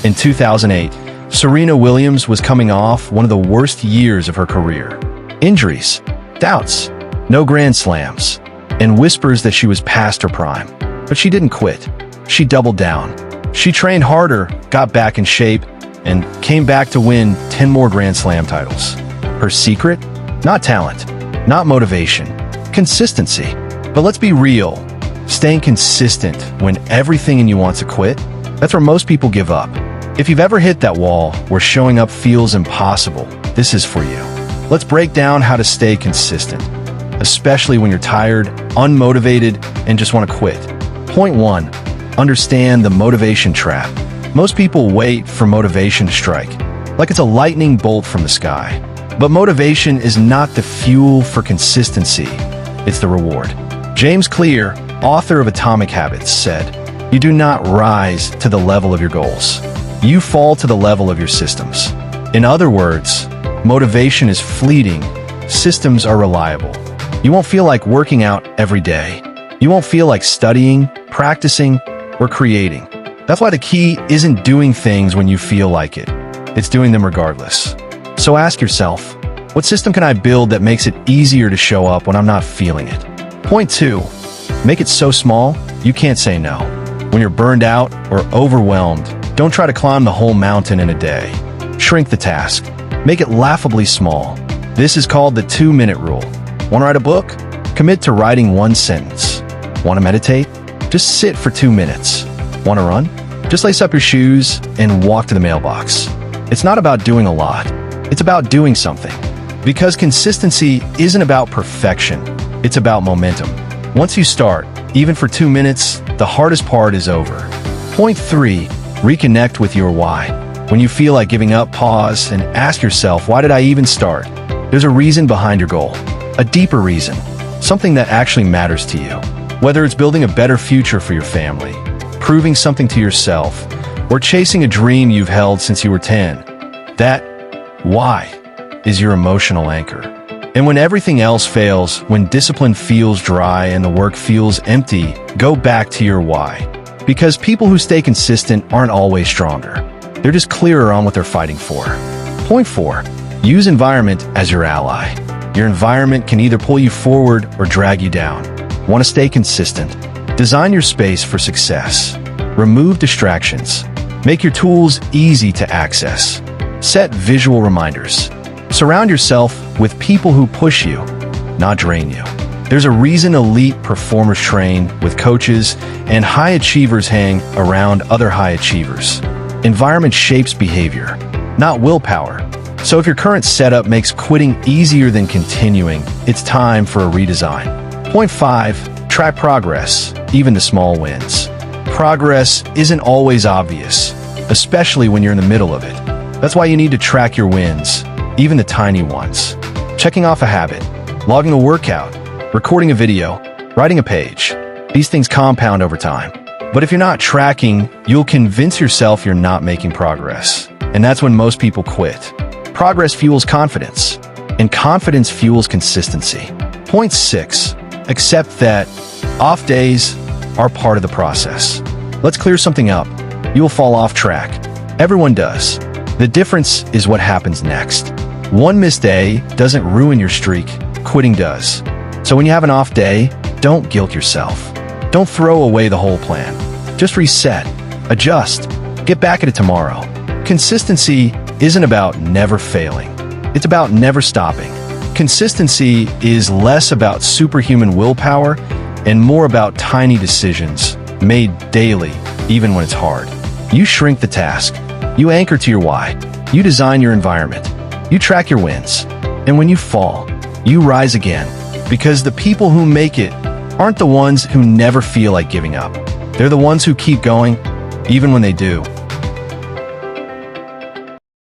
In 2008, Serena Williams was coming off one of the worst years of her career. Injuries, doubts, no Grand Slams, and whispers that she was past her prime. But she didn't quit. She doubled down. She trained harder, got back in shape, and came back to win 10 more Grand Slam titles. Her secret? Not talent, not motivation, consistency. But let's be real, staying consistent when everything in you wants to quit, that's where most people give up. If you've ever hit that wall where showing up feels impossible, this is for you. Let's break down how to stay consistent, especially when you're tired, unmotivated, and just want to quit. Point 1. Understand the motivation trap. Most people wait for motivation to strike, like it's a lightning bolt from the sky. But motivation is not the fuel for consistency, it's the reward. James Clear, author of Atomic Habits, said, "You do not rise to the level of your goals. You fall to the level of your systems." In other words, motivation is fleeting, systems are reliable. You won't feel like working out every day. You won't feel like studying, practicing, or creating. That's why the key isn't doing things when you feel like it. It's doing them regardless. So ask yourself, what system can I build that makes it easier to show up when I'm not feeling it? Point 2, make it so small, you can't say no. When you're burned out or overwhelmed, don't try to climb the whole mountain in a day. Shrink the task. Make it laughably small. This is called the 2-minute rule. Want to write a book? Commit to writing 1 sentence. Want to meditate? Just sit for 2 minutes. Want to run? Just lace up your shoes and walk to the mailbox. It's not about doing a lot. It's about doing something. Because consistency isn't about perfection. It's about momentum. Once you start, even for 2 minutes, the hardest part is over. Point 3, reconnect with your why. When you feel like giving up, pause and ask yourself, why did I even start? There's a reason behind your goal, a deeper reason, something that actually matters to you. Whether it's building a better future for your family, proving something to yourself, or chasing a dream you've held since you were 10, that why is your emotional anchor. And when everything else fails, when discipline feels dry and the work feels empty, go back to your why. Because people who stay consistent aren't always stronger. They're just clearer on what they're fighting for. Point 4, use environment as your ally. Your environment can either pull you forward or drag you down. Want to stay consistent? Design your space for success. Remove distractions. Make your tools easy to access. Set visual reminders. Surround yourself with people who push you, not drain you. There's a reason elite performers train with coaches and high achievers hang around other high achievers. Environment shapes behavior, not willpower. So if your current setup makes quitting easier than continuing, it's time for a redesign. Point 5, track progress, even the small wins. Progress isn't always obvious, especially when you're in the middle of it. That's why you need to track your wins, even the tiny ones. Checking off a habit, logging a workout, recording a video, writing a page. These things compound over time. But if you're not tracking, you'll convince yourself you're not making progress. And that's when most people quit. Progress fuels confidence, and confidence fuels consistency. Point 6, accept that off days are part of the process. Let's clear something up. You will fall off track. Everyone does. The difference is what happens next. One missed day doesn't ruin your streak, quitting does. So when you have an off day, don't guilt yourself. Don't throw away the whole plan. Just reset, adjust, get back at it tomorrow. Consistency isn't about never failing. It's about never stopping. Consistency is less about superhuman willpower and more about tiny decisions made daily, even when it's hard. You shrink the task. You anchor to your why. You design your environment. You track your wins. And when you fall, you rise again. Because the people who make it aren't the ones who never feel like giving up. They're the ones who keep going, even when they do.